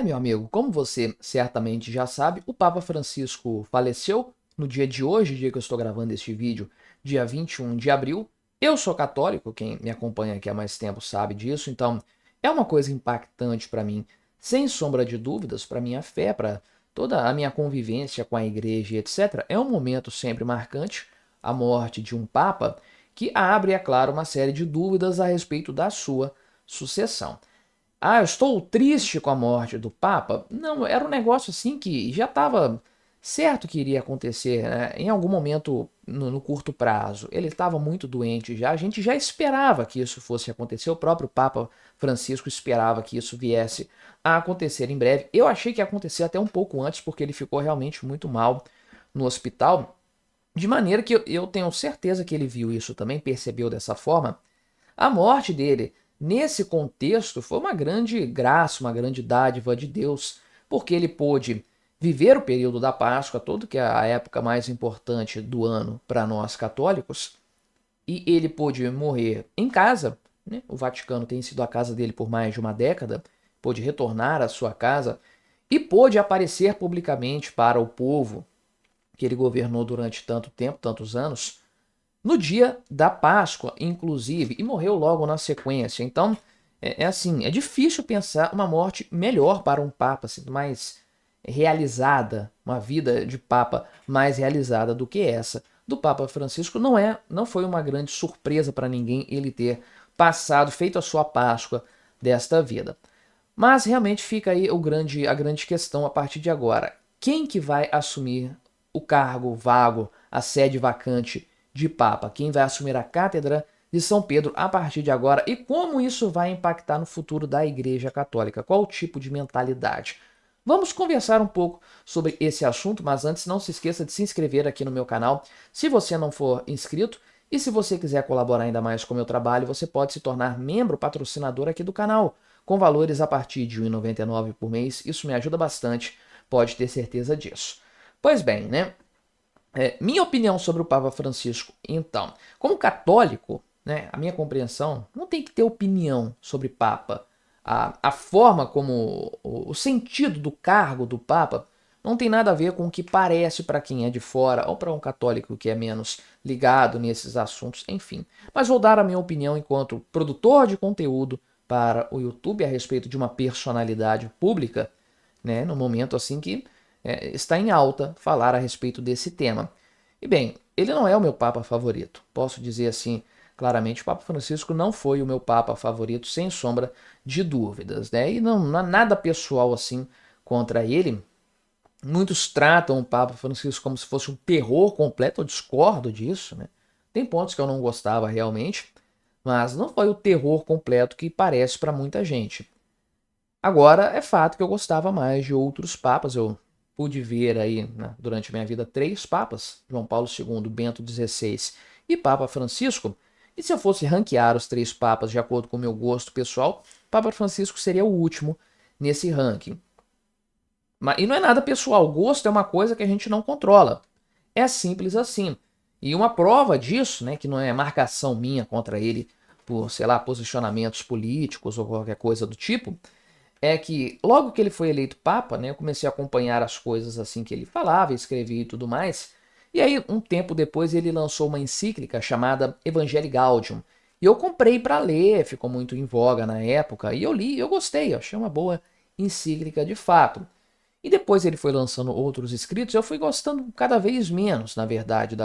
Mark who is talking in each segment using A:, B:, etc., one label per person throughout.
A: Meu amigo, como você certamente já sabe, o Papa Francisco faleceu no dia de hoje, dia que eu estou gravando este vídeo, dia 21 de abril. Eu sou católico, quem me acompanha aqui há mais tempo sabe disso, então é uma coisa impactante para mim, sem sombra de dúvidas, para minha fé, para toda a minha convivência com a igreja e etc. É um momento sempre marcante, a morte de um Papa, que abre, é claro, uma série de dúvidas a respeito da sua sucessão. Eu estou triste com a morte do Papa. Não, era um negócio assim que já estava certo que iria acontecer, né? Em algum momento no curto prazo. Ele estava muito doente já, a gente já esperava que isso fosse acontecer, o próprio Papa Francisco esperava que isso viesse a acontecer em breve. Eu achei que ia acontecer até um pouco antes, porque ele ficou realmente muito mal no hospital, de maneira que eu tenho certeza que ele viu isso também, percebeu dessa forma. A morte dele, nesse contexto, foi uma grande graça, uma grande dádiva de Deus, porque ele pôde viver o período da Páscoa, todo que é a época mais importante do ano para nós católicos, e ele pôde morrer em casa, né? O Vaticano tem sido a casa dele por mais de uma década, pôde retornar à sua casa e pôde aparecer publicamente para o povo que ele governou durante tanto tempo, tantos anos, no dia da Páscoa, inclusive, e morreu logo na sequência. Então, assim, é difícil pensar uma morte melhor para um Papa, assim, mais realizada, uma vida de Papa mais realizada do que essa do Papa Francisco. Não foi uma grande surpresa para ninguém ele ter passado, feito a sua Páscoa desta vida. Mas realmente fica aí a grande questão a partir de agora. Quem que vai assumir o cargo vago, a sede vacante de Papa? Quem vai assumir a cátedra de São Pedro a partir de agora? E como isso vai impactar no futuro da Igreja Católica? Qual o tipo de mentalidade? Vamos conversar um pouco sobre esse assunto, mas antes não se esqueça de se inscrever aqui no meu canal, se você não for inscrito. E se você quiser colaborar ainda mais com o meu trabalho, você pode se tornar membro patrocinador aqui do canal, com valores a partir de R$ 1,99 por mês. Isso me ajuda bastante, pode ter certeza disso. Pois bem, né? Minha opinião sobre o Papa Francisco, então, como católico, né, a minha compreensão não tem que ter opinião sobre Papa. A forma como o sentido do cargo do Papa não tem nada a ver com o que parece para quem é de fora ou para um católico que é menos ligado nesses assuntos, enfim. Mas vou dar a minha opinião enquanto produtor de conteúdo para o YouTube a respeito de uma personalidade pública, né, no momento assim que está em alta falar a respeito desse tema. E bem, ele não é o meu Papa favorito. Posso dizer assim claramente, o Papa Francisco não foi o meu Papa favorito, sem sombra de dúvidas, né? E não há nada pessoal assim contra ele. Muitos tratam o Papa Francisco como se fosse um terror completo, eu discordo disso, né? Tem pontos que eu não gostava realmente, mas não foi o terror completo que parece para muita gente. Agora, é fato que eu gostava mais de outros papas. Eu pude ver aí, né, durante minha vida, três papas: João Paulo II, Bento XVI e Papa Francisco. E se eu fosse ranquear os três papas de acordo com o meu gosto pessoal, Papa Francisco seria o último nesse ranking. E não é nada pessoal, gosto é uma coisa que a gente não controla. É simples assim. E uma prova disso, né, que não é marcação minha contra ele por, sei lá, posicionamentos políticos ou qualquer coisa do tipo, é que logo que ele foi eleito Papa, né, eu comecei a acompanhar as coisas assim que ele falava, escrevia e tudo mais. E aí, um tempo depois, ele lançou uma encíclica chamada Evangelii Gaudium. E eu comprei para ler, ficou muito em voga na época, e eu li, eu gostei, eu achei uma boa encíclica de fato. E depois ele foi lançando outros escritos, eu fui gostando cada vez menos, na verdade,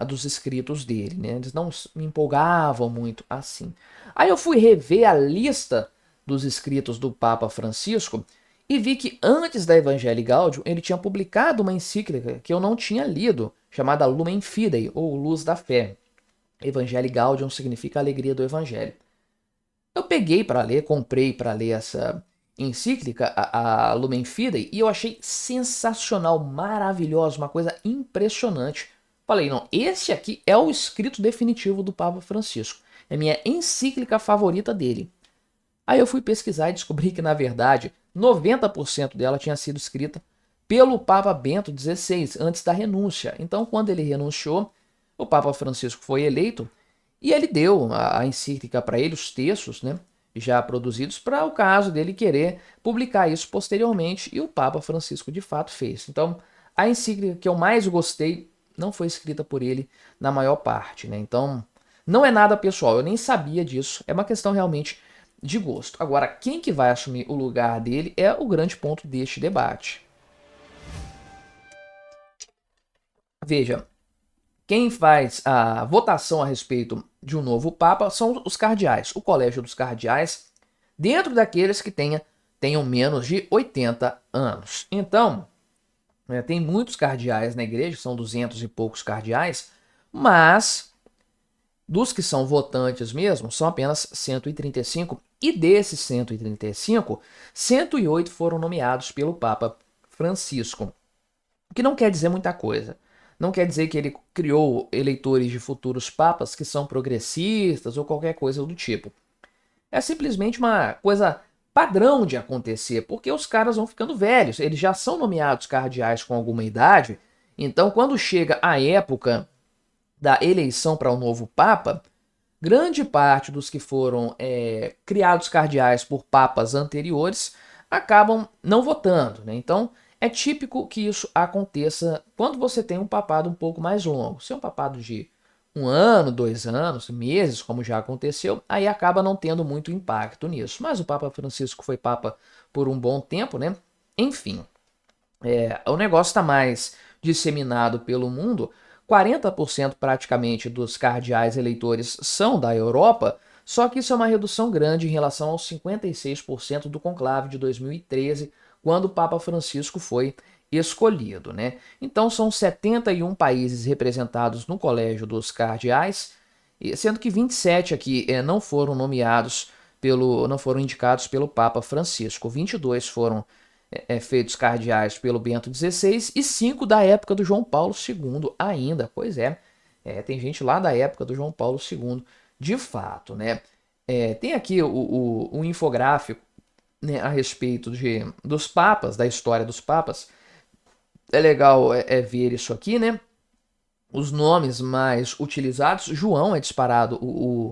A: dos escritos dele, né? Eles não me empolgavam muito assim. Aí eu fui rever a lista dos escritos do Papa Francisco e vi que antes da Evangelii Gaudium ele tinha publicado uma encíclica que eu não tinha lido, chamada Lumen Fidei, ou Luz da Fé. Evangelii Gaudium significa alegria do Evangelho. Eu peguei para ler, comprei para ler essa encíclica, a Lumen Fidei, e eu achei sensacional, maravilhosa, uma coisa impressionante. Falei, não, esse aqui é o escrito definitivo do Papa Francisco. É a minha encíclica favorita dele. Aí eu fui pesquisar e descobri que, na verdade, 90% dela tinha sido escrita pelo Papa Bento XVI, antes da renúncia. Então, quando ele renunciou, o Papa Francisco foi eleito e ele deu a encíclica para ele, os textos, né? já produzidos para o caso dele querer publicar isso posteriormente, e o Papa Francisco de fato fez. Então, a encíclica que eu mais gostei não foi escrita por ele na maior parte, né? Então, não é nada pessoal, eu nem sabia disso, é uma questão realmente de gosto. Agora, quem que vai assumir o lugar dele é o grande ponto deste debate. Veja, quem faz a votação a respeito de um novo Papa são os cardeais, o Colégio dos Cardeais, dentro daqueles que tenham menos de 80 anos. Então, tem muitos cardeais na igreja, são 200 e poucos cardeais, mas dos que são votantes mesmo, são apenas 135, e desses 135, 108 foram nomeados pelo Papa Francisco, o que não quer dizer muita coisa. Não quer dizer que ele criou eleitores de futuros papas que são progressistas ou qualquer coisa do tipo. É simplesmente uma coisa padrão de acontecer, porque os caras vão ficando velhos, eles já são nomeados cardeais com alguma idade, então quando chega a época da eleição para o novo papa, grande parte dos que foram criados cardeais por papas anteriores acabam não votando, né? Então é típico que isso aconteça quando você tem um papado um pouco mais longo. Se é um papado de 1 ano, 2 anos, meses, como já aconteceu, aí acaba não tendo muito impacto nisso. Mas o Papa Francisco foi papa por um bom tempo, né? Enfim, o negócio está mais disseminado pelo mundo. 40% praticamente dos cardeais eleitores são da Europa, só que isso é uma redução grande em relação aos 56% do conclave de 2013, quando o Papa Francisco foi escolhido, né? Então são 71 países representados no Colégio dos Cardeais, sendo que 27 aqui não foram nomeados não foram indicados pelo Papa Francisco. 22 foram feitos cardeais pelo Bento XVI e 5 da época do João Paulo II ainda. Pois tem gente lá da época do João Paulo II, de fato, né? Tem aqui o infográfico, né, a respeito dos papas, da história dos papas. É legal ver isso aqui, né? Os nomes mais utilizados, João é disparado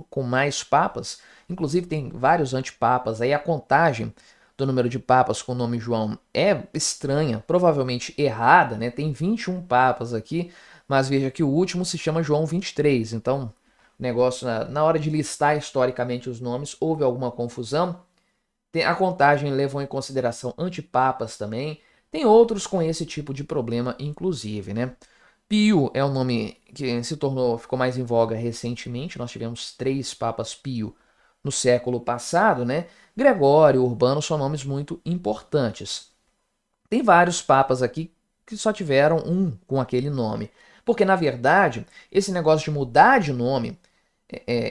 A: com mais papas, inclusive tem vários antipapas, aí a contagem do número de papas com o nome João é estranha, provavelmente errada, né? Tem 21 papas aqui, mas veja que o último se chama João 23, então o negócio, na hora de listar historicamente os nomes, houve alguma confusão. A contagem levou em consideração antipapas também, tem outros com esse tipo de problema, inclusive, né? Pio é um nome que ficou mais em voga recentemente. Nós tivemos 3 papas Pio no século passado, né? Gregório, Urbano são nomes muito importantes. Tem vários papas aqui que só tiveram um com aquele nome, porque na verdade esse negócio de mudar de nome,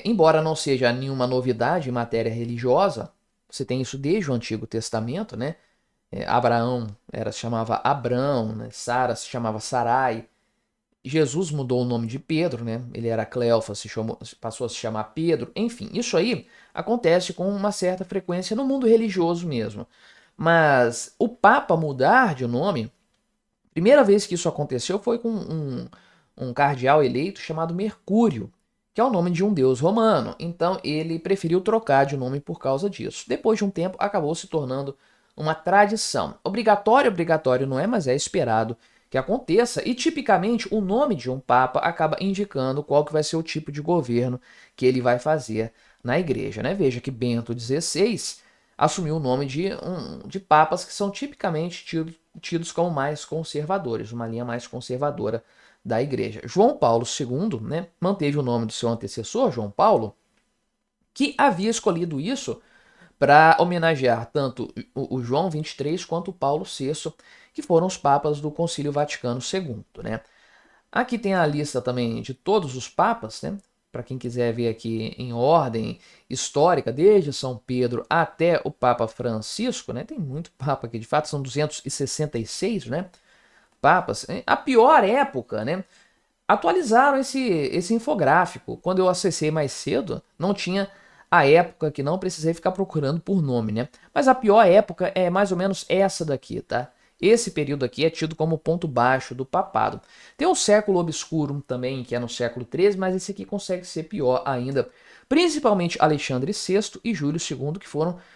A: embora não seja nenhuma novidade em matéria religiosa, você tem isso desde o Antigo Testamento, né? Abraão se chamava Abrão, né? Sara se chamava Sarai. Jesus mudou o nome de Pedro, né? Ele era Cleofas, passou a se chamar Pedro. Enfim, isso aí acontece com uma certa frequência no mundo religioso mesmo. Mas o Papa mudar de nome, primeira vez que isso aconteceu foi com um cardeal eleito chamado Mercúrio, que é o nome de um deus romano. Então ele preferiu trocar de nome por causa disso. Depois de um tempo, acabou se tornando uma tradição. Obrigatório não é, mas é esperado que aconteça, e tipicamente o nome de um papa acaba indicando qual que vai ser o tipo de governo que ele vai fazer na igreja, né? Veja que Bento XVI assumiu o nome de papas que são tipicamente tidos como mais conservadores, uma linha mais conservadora da igreja. João Paulo II, né, manteve o nome do seu antecessor, João Paulo, que havia escolhido isso para homenagear tanto o João 23 quanto o Paulo VI, que foram os papas do Concílio Vaticano II, né? Aqui tem a lista também de todos os papas, né? Para quem quiser ver aqui em ordem histórica, desde São Pedro até o Papa Francisco, né? Tem muito papa aqui, de fato são 266, né? Papas. A pior época, né? Atualizaram esse infográfico. Quando eu acessei mais cedo, não tinha a época, que não precisei ficar procurando por nome, né? Mas a pior época é mais ou menos essa daqui, tá? Esse período aqui é tido como ponto baixo do papado. Tem um século obscuro também, que é no século XIII, mas esse aqui consegue ser pior ainda, principalmente Alexandre VI e Júlio II, que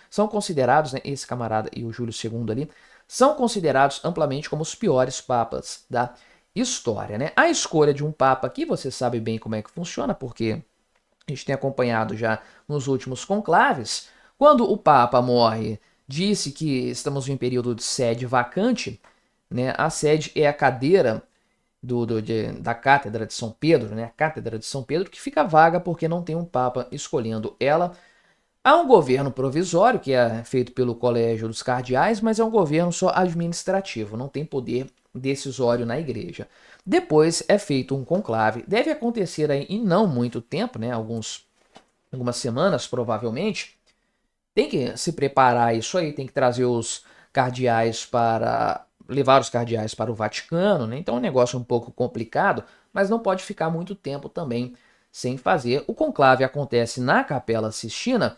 A: são considerados, né, esse camarada e o Júlio II ali, são considerados amplamente como os piores papas da história, né? A escolha de um papa aqui, você sabe bem como é que funciona, porque a gente tem acompanhado já nos últimos conclaves. Quando o papa morre, disse que estamos em um período de sede vacante, né? A sede é a cadeira da Cátedra de São Pedro, né? A Cátedra de São Pedro, que fica vaga porque não tem um papa escolhendo ela. Há um governo provisório, que é feito pelo Colégio dos Cardeais, mas é um governo só administrativo, não tem poder decisório na igreja. Depois é feito um conclave, deve acontecer aí em não muito tempo, né? Algumas semanas provavelmente. Tem que se preparar isso aí, tem que trazer os cardeais levar os cardeais para o Vaticano, né? Então é um negócio um pouco complicado, mas não pode ficar muito tempo também sem fazer. O conclave acontece na Capela Sistina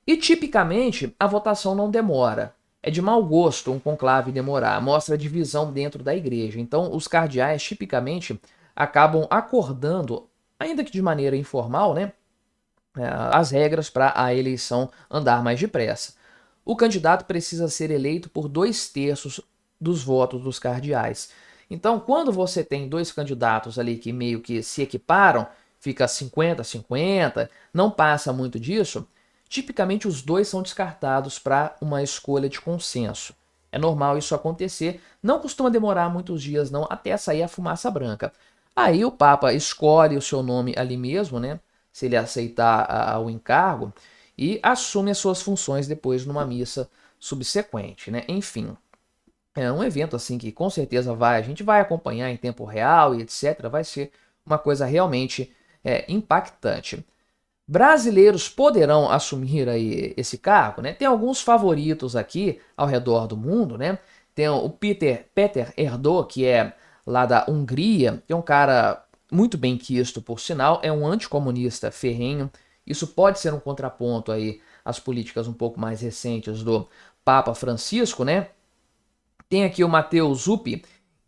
A: e tipicamente a votação não demora. É de mau gosto um conclave demorar, mostra divisão dentro da igreja. Então os cardeais tipicamente acabam acordando, ainda que de maneira informal, né, as regras para a eleição andar mais depressa. O candidato precisa ser eleito por 2/3 dos votos dos cardeais. Então, quando você tem dois candidatos ali que meio que se equiparam, fica 50-50, não passa muito disso, tipicamente os dois são descartados para uma escolha de consenso. É normal isso acontecer, não costuma demorar muitos dias não, até sair a fumaça branca. Aí o Papa escolhe o seu nome ali mesmo, né? Se ele aceitar o encargo, e assume as suas funções depois numa missa subsequente, né? Enfim, é um evento assim que com certeza a gente vai acompanhar em tempo real e etc. Vai ser uma coisa realmente impactante. Brasileiros poderão assumir aí esse cargo, né? Tem alguns favoritos aqui ao redor do mundo, né? Tem o Peter Erdoğan, que é lá da Hungria, que é um cara muito bem quisto, por sinal, é um anticomunista ferrenho. Isso pode ser um contraponto aí às políticas um pouco mais recentes do Papa Francisco, né? Tem aqui o Matteo Zuppi,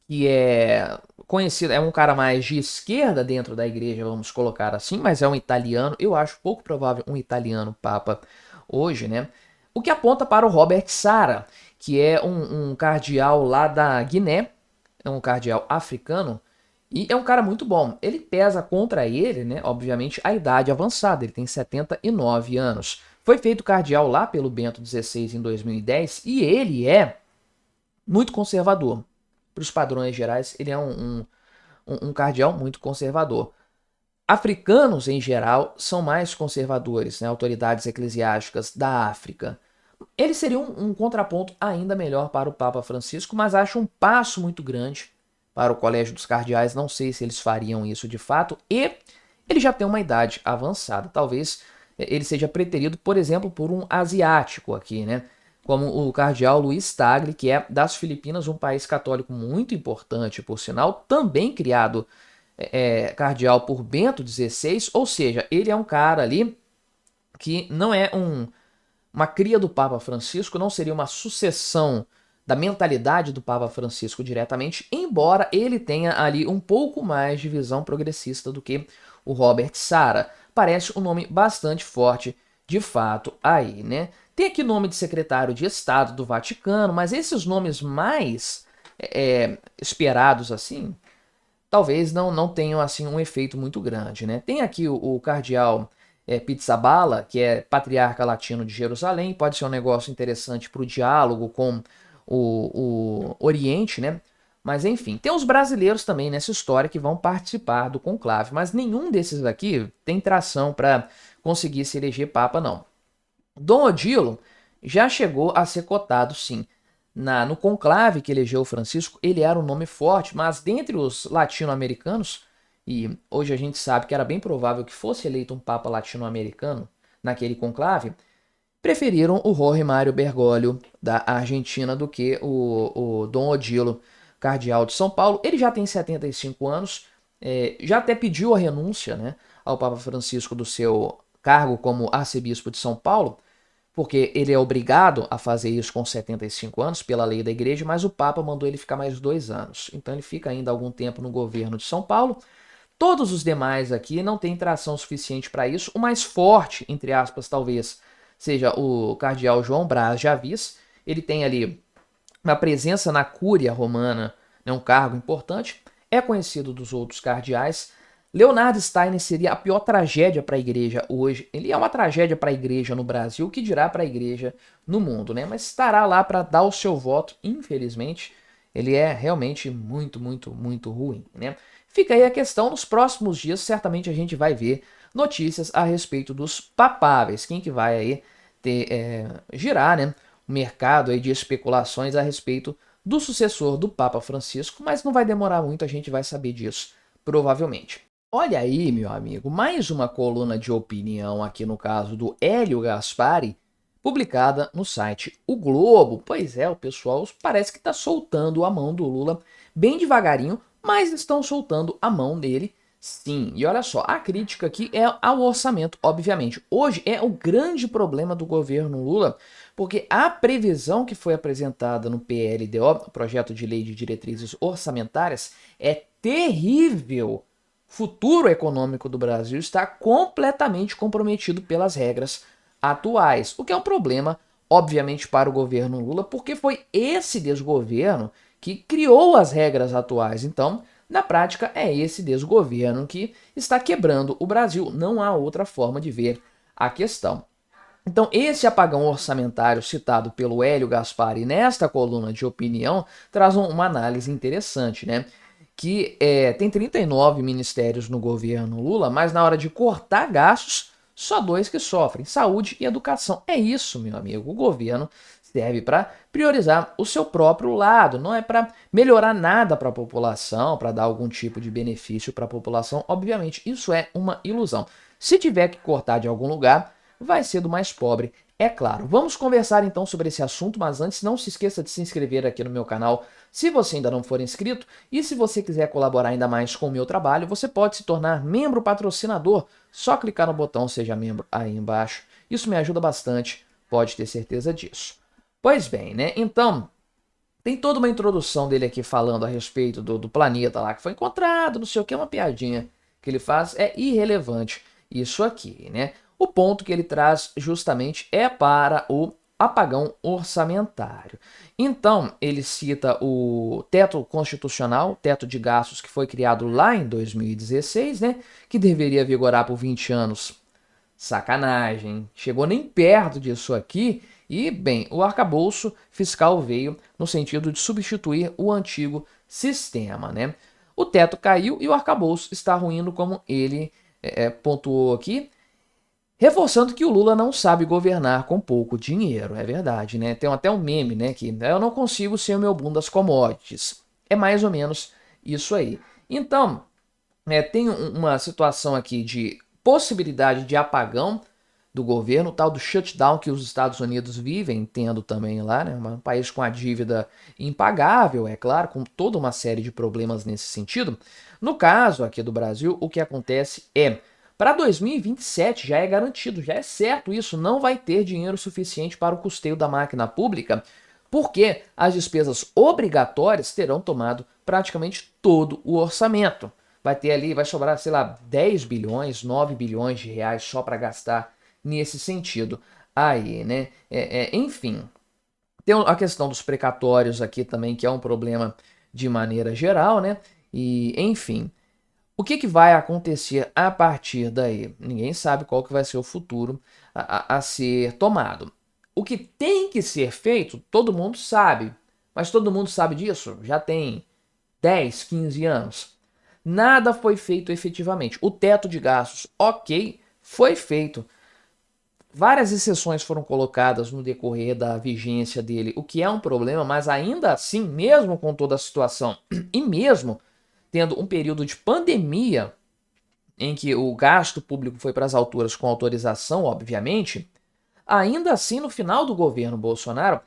A: que é conhecido, é um cara mais de esquerda dentro da igreja, vamos colocar assim, mas é um italiano. Eu acho pouco provável um italiano papa hoje, né? O que aponta para o Robert Sarah, que é um cardeal lá da Guiné, é um cardeal africano, e é um cara muito bom. Ele pesa contra ele, né? Obviamente, a idade avançada. Ele tem 79 anos. Foi feito cardeal lá pelo Bento XVI em 2010 e ele é muito conservador. Para os padrões gerais, ele é um cardeal muito conservador. Africanos, em geral, são mais conservadores, né? Autoridades eclesiásticas da África. Ele seria um contraponto ainda melhor para o Papa Francisco, mas acho um passo muito grande para o Colégio dos Cardeais. Não sei se eles fariam isso de fato. E ele já tem uma idade avançada. Talvez ele seja preterido, por exemplo, por um asiático aqui, né? Como o cardeal Luiz Tagle, que é das Filipinas, um país católico muito importante, por sinal, também criado cardeal por Bento XVI, ou seja, ele é um cara ali que não é uma cria do Papa Francisco, não seria uma sucessão da mentalidade do Papa Francisco diretamente, embora ele tenha ali um pouco mais de visão progressista do que o Robert Sarah. Parece um nome bastante forte de fato aí, né? Tem aqui nome de secretário de Estado do Vaticano, mas esses nomes mais esperados assim, talvez não tenham assim um efeito muito grande, né? Tem aqui o cardeal Pizzaballa, que é patriarca latino de Jerusalém, pode ser um negócio interessante para o diálogo com o Oriente, né? Mas enfim, tem os brasileiros também nessa história que vão participar do conclave, mas nenhum desses aqui tem tração para conseguir se eleger papa, não. Dom Odilo já chegou a ser cotado, sim. No conclave que elegeu Francisco, ele era um nome forte, mas dentre os latino-americanos, e hoje a gente sabe que era bem provável que fosse eleito um papa latino-americano naquele conclave, preferiram o Jorge Mário Bergoglio, da Argentina, do que o Dom Odilo, cardeal de São Paulo. Ele já tem 75 anos, já até pediu a renúncia, né, ao Papa Francisco do seu cargo como arcebispo de São Paulo, porque ele é obrigado a fazer isso com 75 anos pela lei da igreja, mas o Papa mandou ele ficar mais 2 anos. Então ele fica ainda algum tempo no governo de São Paulo. Todos os demais aqui não têm tração suficiente para isso. O mais forte, entre aspas, talvez, seja o cardeal João Braz de Avis. Ele tem ali uma presença na cúria romana, né, um cargo importante. É conhecido dos outros cardeais. Leonard Steiner seria a pior tragédia para a igreja hoje. Ele é uma tragédia para a igreja no Brasil, o que dirá para a igreja no mundo, né? Mas estará lá para dar o seu voto, infelizmente. Ele é realmente muito, muito, muito ruim, né? Fica aí a questão, nos próximos dias certamente a gente vai ver notícias a respeito dos papáveis, quem que vai aí girar, né, o mercado aí de especulações a respeito do sucessor do Papa Francisco, mas não vai demorar muito, a gente vai saber disso, provavelmente. Olha aí, meu amigo, mais uma coluna de opinião aqui no caso do Hélio Gaspari, publicada no site O Globo. Pois é, o pessoal parece que está soltando a mão do Lula bem devagarinho, mas estão soltando a mão dele sim. E olha só, a crítica aqui é ao orçamento, obviamente. Hoje é o grande problema do governo Lula, porque a previsão que foi apresentada no PLDO, Projeto de Lei de Diretrizes Orçamentárias, é terrível. O futuro econômico do Brasil está completamente comprometido pelas regras atuais, o que é um problema, obviamente, para o governo Lula, porque foi esse desgoverno que criou as regras atuais. Então, na prática, é esse desgoverno que está quebrando o Brasil. Não há outra forma de ver a questão. Então, esse apagão orçamentário citado pelo Hélio Gaspari nesta coluna de opinião traz uma análise interessante, né? Que tem 39 ministérios no governo Lula, mas na hora de cortar gastos, só 2 que sofrem: saúde e educação. É isso, meu amigo. O governo serve para priorizar o seu próprio lado, não é para melhorar nada para a população, para dar algum tipo de benefício para a população. Obviamente, isso é uma ilusão. Se tiver que cortar de algum lugar, vai ser do mais pobre, é claro. Vamos conversar então sobre esse assunto, mas antes não se esqueça de se inscrever aqui no meu canal se você ainda não for inscrito, e se você quiser colaborar ainda mais com o meu trabalho, você pode se tornar membro patrocinador, só clicar no botão Seja Membro aí embaixo. Isso me ajuda bastante, pode ter certeza disso. Pois bem, né? Então, tem toda uma introdução dele aqui falando a respeito do planeta lá que foi encontrado, não sei o que, uma piadinha que ele faz, é irrelevante isso aqui, né? O ponto que ele traz justamente é para o apagão orçamentário. Então, ele cita o teto constitucional, teto de gastos que foi criado lá em 2016, né? Que deveria vigorar por 20 anos. Sacanagem, chegou nem perto disso aqui. E, bem, o arcabouço fiscal veio no sentido de substituir o antigo sistema, né? O teto caiu e o arcabouço está ruindo, como ele pontuou aqui, reforçando que o Lula não sabe governar com pouco dinheiro. É verdade, né? Tem até um meme, né? Que eu não consigo ser o meu boom das commodities. É mais ou menos isso aí. Então, tem uma situação aqui de possibilidade de apagão do governo, o tal do shutdown que os Estados Unidos vivem, tendo também lá, né? Um país com a dívida impagável, é claro, com toda uma série de problemas nesse sentido. No caso aqui do Brasil, o que acontece é, para 2027 já é garantido, já é certo isso, não vai ter dinheiro suficiente para o custeio da máquina pública, porque as despesas obrigatórias terão tomado praticamente todo o orçamento. Vai ter ali, vai sobrar, sei lá, 10 bilhões, 9 bilhões de reais só para gastar nesse sentido aí, né? Enfim, tem a questão dos precatórios aqui também, que é um problema de maneira geral, né? E, enfim, o que vai acontecer a partir daí? Ninguém sabe qual que vai ser o futuro a ser tomado. O que tem que ser feito, todo mundo sabe. Mas todo mundo sabe disso? Já tem 10, 15 anos. Nada foi feito efetivamente. O teto de gastos, ok, foi feito. Várias exceções foram colocadas no decorrer da vigência dele, o que é um problema, mas ainda assim, mesmo com toda a situação, e mesmo tendo um período de pandemia em que o gasto público foi para as alturas com autorização, obviamente, ainda assim, no final do governo Bolsonaro,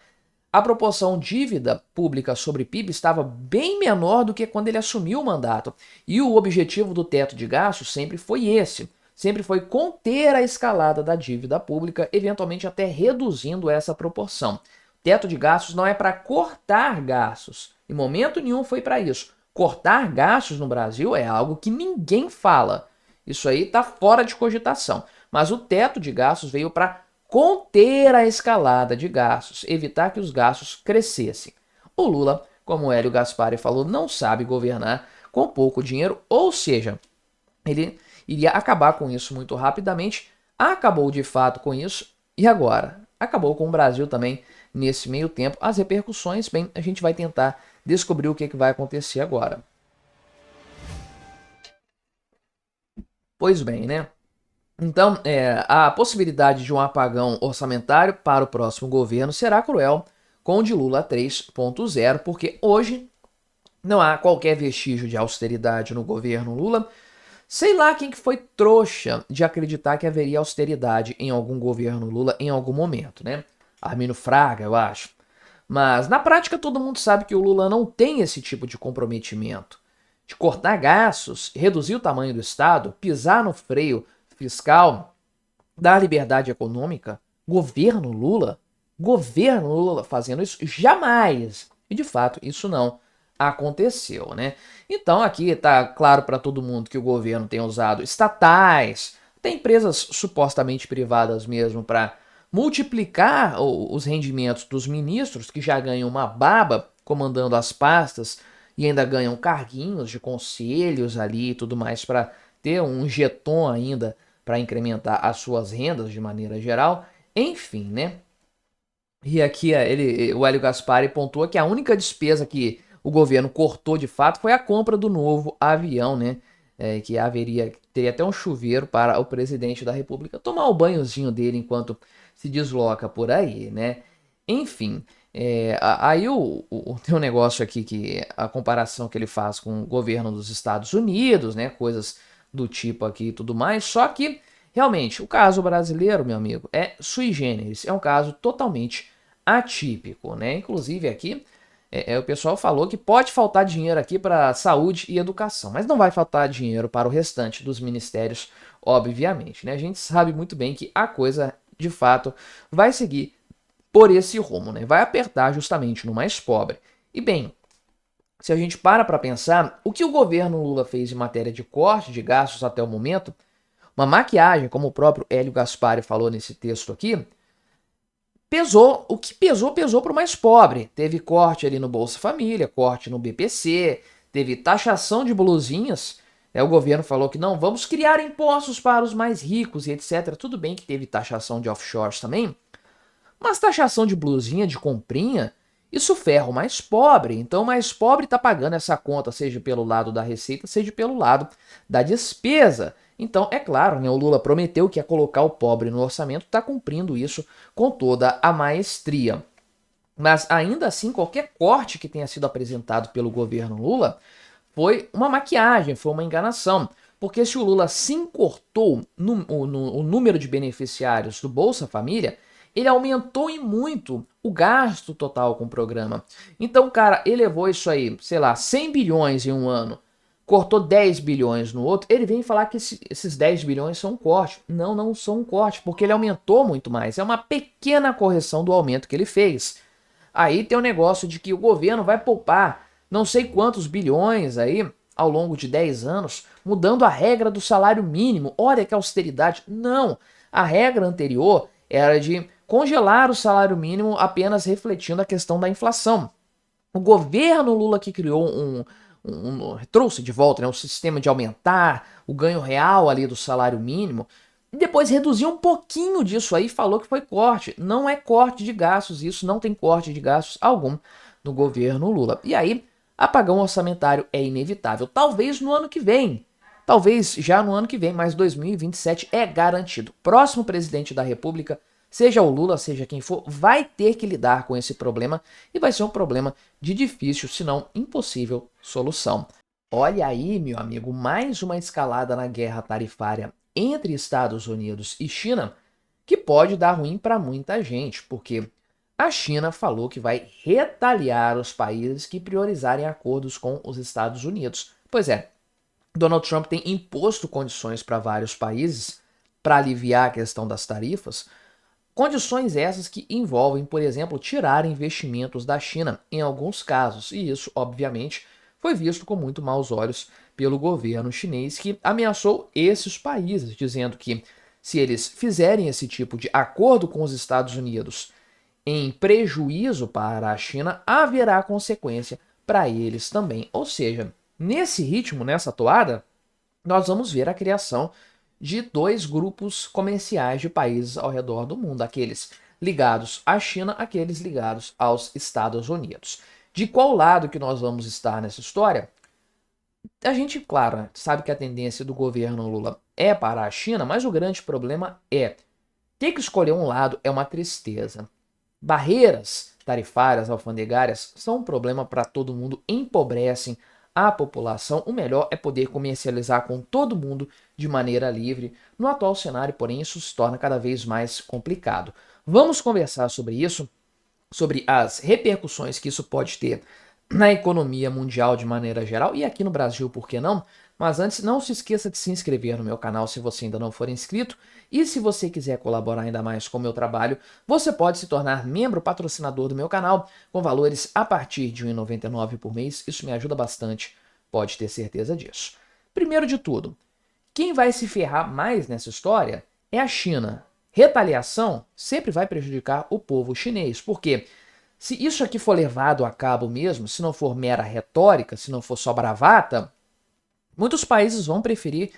A: a proporção dívida pública sobre PIB estava bem menor do que quando ele assumiu o mandato. E o objetivo do teto de gastos sempre foi esse. Sempre foi conter a escalada da dívida pública, eventualmente até reduzindo essa proporção. O teto de gastos não é para cortar gastos. Em momento nenhum foi para isso. Cortar gastos no Brasil é algo que ninguém fala. Isso aí está fora de cogitação. Mas o teto de gastos veio para conter a escalada de gastos, evitar que os gastos crescessem. O Lula, como o Hélio Gaspari falou, não sabe governar com pouco dinheiro, ou seja, ele iria acabar com isso muito rapidamente, acabou de fato com isso, e agora? Acabou com o Brasil também nesse meio tempo. As repercussões, bem, a gente vai tentar descobrir o que vai acontecer agora. Pois bem, né? Então, a possibilidade de um apagão orçamentário para o próximo governo será cruel com o de Lula 3.0, porque hoje não há qualquer vestígio de austeridade no governo Lula. Sei lá quem que foi trouxa de acreditar que haveria austeridade em algum governo Lula em algum momento, né? Armínio Fraga, eu acho. Mas na prática todo mundo sabe que o Lula não tem esse tipo de comprometimento. De cortar gastos, reduzir o tamanho do Estado, pisar no freio fiscal, dar liberdade econômica. Governo Lula fazendo isso, jamais. E de fato isso não aconteceu, né? Então aqui está claro para todo mundo que o governo tem usado estatais, tem empresas supostamente privadas mesmo para multiplicar os rendimentos dos ministros que já ganham uma baba comandando as pastas e ainda ganham carguinhos de conselhos ali e tudo mais para ter um jeton ainda para incrementar as suas rendas de maneira geral. Enfim, né? E aqui o Hélio Gaspari pontua que a única despesa que o governo cortou de fato foi a compra do novo avião, né? Que teria até um chuveiro para o presidente da República tomar o banhozinho dele enquanto se desloca por aí, né? Enfim, aí tem um negócio aqui que a comparação que ele faz com o governo dos Estados Unidos, né? Coisas do tipo aqui e tudo mais, só que realmente o caso brasileiro, meu amigo, é sui generis, é um caso totalmente atípico, né? Inclusive aqui o pessoal falou que pode faltar dinheiro aqui para saúde e educação, mas não vai faltar dinheiro para o restante dos ministérios, obviamente, né? A gente sabe muito bem que a coisa, de fato, vai seguir por esse rumo, né? Vai apertar justamente no mais pobre. E bem, se a gente para pensar, o que o governo Lula fez em matéria de corte de gastos até o momento, uma maquiagem, como o próprio Hélio Gaspari falou nesse texto aqui, pesou, o que pesou para o mais pobre. Teve corte ali no Bolsa Família, corte no BPC, teve taxação de blusinhas. O governo falou que não, vamos criar impostos para os mais ricos e etc. Tudo bem que teve taxação de offshores também, mas taxação de blusinha, de comprinha, isso ferra o mais pobre. Então o mais pobre está pagando essa conta, seja pelo lado da receita, seja pelo lado da despesa. Então, é claro, né, o Lula prometeu que ia colocar o pobre no orçamento, está cumprindo isso com toda a maestria. Mas ainda assim, qualquer corte que tenha sido apresentado pelo governo Lula foi uma maquiagem, foi uma enganação. Porque se o Lula sim cortou o número de beneficiários do Bolsa Família, ele aumentou em muito o gasto total com o programa. Então, cara, elevou isso aí, sei lá, 100 bilhões em um ano, cortou 10 bilhões no outro, ele vem falar que esses 10 bilhões são um corte. Não, não são um corte, porque ele aumentou muito mais. É uma pequena correção do aumento que ele fez. Aí tem o negócio de que o governo vai poupar não sei quantos bilhões aí ao longo de 10 anos, mudando a regra do salário mínimo. Olha que austeridade. Não, a regra anterior era de congelar o salário mínimo apenas refletindo a questão da inflação. O governo Lula que criou trouxe de volta, né, o sistema de aumentar o ganho real ali do salário mínimo, e depois reduziu um pouquinho disso aí e falou que foi corte. Não é corte de gastos, isso não tem corte de gastos algum no governo Lula. E aí, apagão orçamentário é inevitável. Talvez no ano que vem, talvez já no ano que vem, mas 2027 é garantido. Próximo presidente da República, seja o Lula, seja quem for, vai ter que lidar com esse problema e vai ser um problema de difícil, se não impossível, solução. Olha aí, meu amigo, mais uma escalada na guerra tarifária entre Estados Unidos e China que pode dar ruim para muita gente, porque a China falou que vai retaliar os países que priorizarem acordos com os Estados Unidos. Pois é, Donald Trump tem imposto condições para vários países para aliviar a questão das tarifas. Condições essas que envolvem, por exemplo, tirar investimentos da China em alguns casos, e isso, obviamente, foi visto com muito maus olhos pelo governo chinês, que ameaçou esses países, dizendo que se eles fizerem esse tipo de acordo com os Estados Unidos em prejuízo para a China, haverá consequência para eles também. Ou seja, nesse ritmo, nessa toada, nós vamos ver a criação de dois grupos comerciais de países ao redor do mundo, aqueles ligados à China, aqueles ligados aos Estados Unidos. De qual lado que nós vamos estar nessa história? A gente, claro, sabe que a tendência do governo Lula é para a China, mas o grande problema é ter que escolher um lado é uma tristeza. Barreiras tarifárias, alfandegárias, são um problema para todo mundo, empobrecem a população. O melhor é poder comercializar com todo mundo de maneira livre. No atual cenário, porém, isso se torna cada vez mais complicado. Vamos conversar sobre isso, sobre as repercussões que isso pode ter na economia mundial de maneira geral e aqui no Brasil, por que não? Mas antes, não se esqueça de se inscrever no meu canal se você ainda não for inscrito. E se você quiser colaborar ainda mais com o meu trabalho, você pode se tornar membro patrocinador do meu canal com valores a partir de R$ 1,99 por mês. Isso me ajuda bastante, pode ter certeza disso. Primeiro de tudo, quem vai se ferrar mais nessa história é a China. Retaliação sempre vai prejudicar o povo chinês, porque se isso aqui for levado a cabo mesmo, se não for mera retórica, se não for só bravata, muitos países vão preferir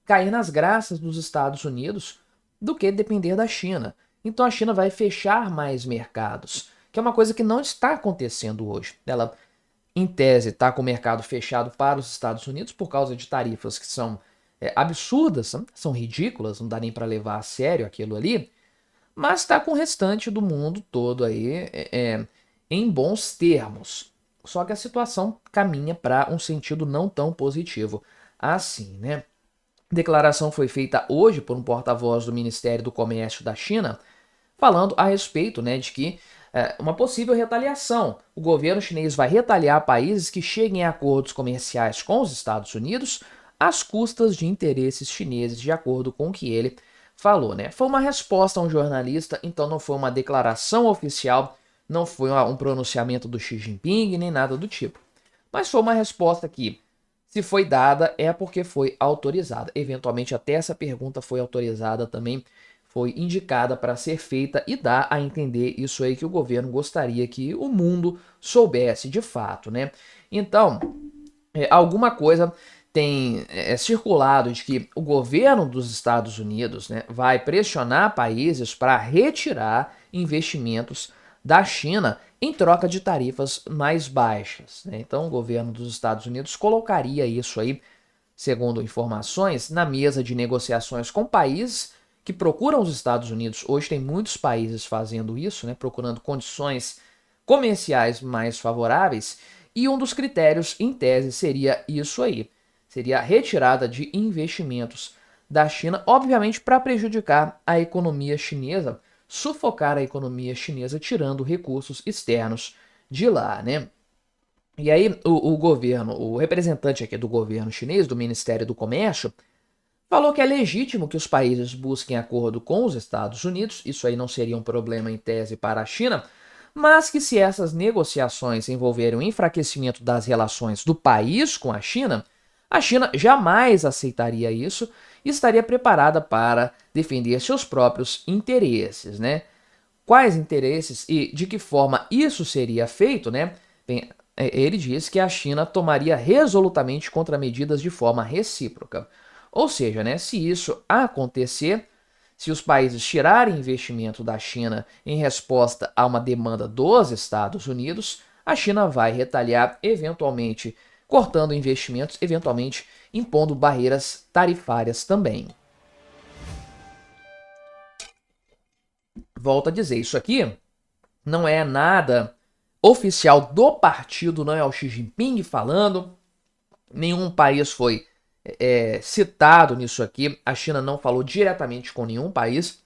A: cair nas graças dos Estados Unidos do que depender da China. Então a China vai fechar mais mercados, que é uma coisa que não está acontecendo hoje. Ela, em tese, está com o mercado fechado para os Estados Unidos por causa de tarifas que são absurdas, são ridículas, não dá nem para levar a sério aquilo ali, mas está com o restante do mundo todo aí em bons termos. Só que a situação caminha para um sentido não tão positivo assim, né? A declaração foi feita hoje por um porta-voz do Ministério do Comércio da China, falando a respeito, né, de que uma possível retaliação. O governo chinês vai retaliar países que cheguem a acordos comerciais com os Estados Unidos às custas de interesses chineses, de acordo com o que ele falou, né? Foi uma resposta a um jornalista, então não foi uma declaração oficial, não foi um pronunciamento do Xi Jinping, nem nada do tipo. Mas foi uma resposta que, se foi dada, é porque foi autorizada. Eventualmente, até essa pergunta foi autorizada também, foi indicada para ser feita e dá a entender isso aí que o governo gostaria que o mundo soubesse de fato, né? Então, alguma coisa tem circulado de que o governo dos Estados Unidos, né, vai pressionar países para retirar investimentos da China em troca de tarifas mais baixas, né? Então o governo dos Estados Unidos colocaria isso aí, segundo informações, na mesa de negociações com países que procuram os Estados Unidos. Hoje tem muitos países fazendo isso, né, procurando condições comerciais mais favoráveis, e um dos critérios, em tese, seria isso aí. Seria a retirada de investimentos da China, obviamente para prejudicar a economia chinesa, sufocar a economia chinesa, tirando recursos externos de lá, né? E aí o governo, o representante aqui do governo chinês, do Ministério do Comércio, falou que é legítimo que os países busquem acordo com os Estados Unidos, isso aí não seria um problema em tese para a China, mas que se essas negociações envolverem o enfraquecimento das relações do país com a China jamais aceitaria isso e estaria preparada para defender seus próprios interesses, né? Quais interesses e de que forma isso seria feito, né? Bem, ele diz que a China tomaria resolutamente contramedidas de forma recíproca. Ou seja, né, se isso acontecer, se os países tirarem investimento da China em resposta a uma demanda dos Estados Unidos, a China vai retaliar, eventualmente cortando investimentos, eventualmente impondo barreiras tarifárias também. Volto a dizer, isso aqui não é nada oficial do partido, não é o Xi Jinping falando, nenhum país foi citado nisso aqui, a China não falou diretamente com nenhum país,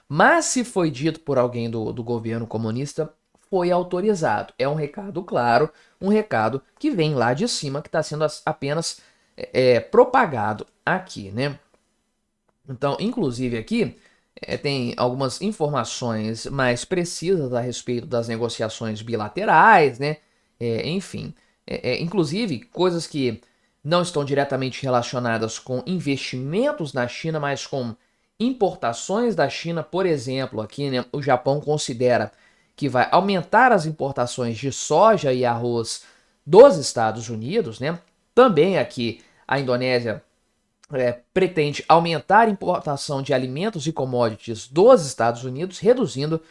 A: mas se foi dito por alguém do governo comunista, foi autorizado. É um recado claro, um recado que vem lá de cima, que está sendo apenas propagado aqui, né? Então, inclusive aqui, tem algumas informações mais precisas a respeito das negociações bilaterais, né? Enfim, inclusive coisas que não estão diretamente relacionadas com investimentos na China, mas com importações da China. Por exemplo, aqui, né, o Japão considera que vai aumentar as importações de soja e arroz dos Estados Unidos, né? Também aqui a Indonésia pretende aumentar a importação de alimentos e commodities dos Estados Unidos, reduzindo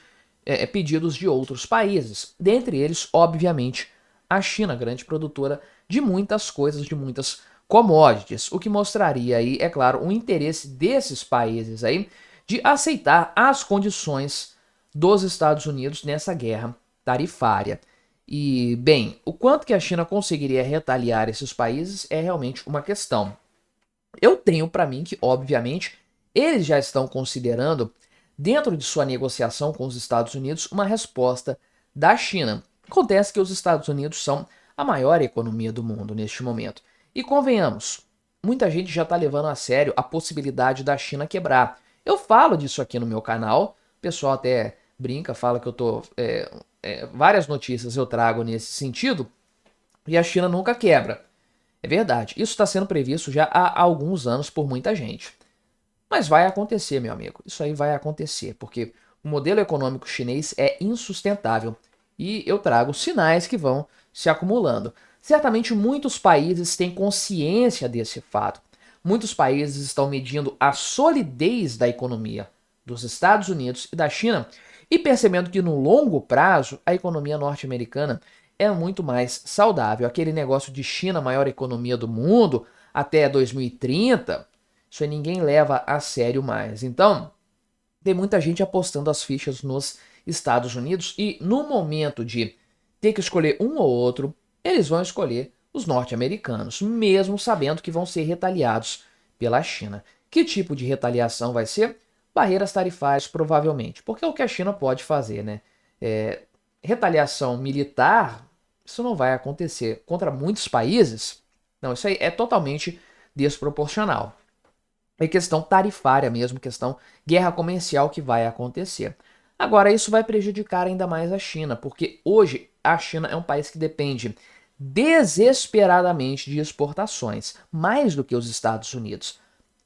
A: pedidos de outros países, dentre eles, obviamente, a China, grande produtora de muitas coisas, de muitas commodities, o que mostraria aí, é claro, um interesse desses países aí de aceitar as condições dos Estados Unidos nessa guerra tarifária. E, bem, o quanto que a China conseguiria retaliar esses países é realmente uma questão. Eu tenho para mim que, obviamente, eles já estão considerando, dentro de sua negociação com os Estados Unidos, uma resposta da China. Acontece que os Estados Unidos são a maior economia do mundo neste momento. E convenhamos, muita gente já está levando a sério a possibilidade da China quebrar. Eu falo disso aqui no meu canal, o pessoal até brinca, fala que eu tô. Várias notícias eu trago nesse sentido, e a China nunca quebra. É verdade, isso está sendo previsto já há alguns anos por muita gente. Mas vai acontecer, meu amigo. Isso aí vai acontecer, porque o modelo econômico chinês é insustentável. E eu trago sinais que vão se acumulando. Certamente muitos países têm consciência desse fato. Muitos países estão medindo a solidez da economia dos Estados Unidos e da China e percebendo que no longo prazo a economia norte-americana é muito mais saudável. Aquele negócio de China, maior economia do mundo, até 2030, isso aí ninguém leva a sério mais. Então, tem muita gente apostando as fichas nos Estados Unidos e no momento de ter que escolher um ou outro, eles vão escolher os norte-americanos, mesmo sabendo que vão ser retaliados pela China. Que tipo de retaliação vai ser? Barreiras tarifárias, provavelmente, porque é o que a China pode fazer, né? Retaliação militar, isso não vai acontecer. Contra muitos países, não, isso aí é totalmente desproporcional. É questão tarifária mesmo, questão guerra comercial que vai acontecer. Agora, isso vai prejudicar ainda mais a China, porque hoje a China é um país que depende desesperadamente de exportações, mais do que os Estados Unidos.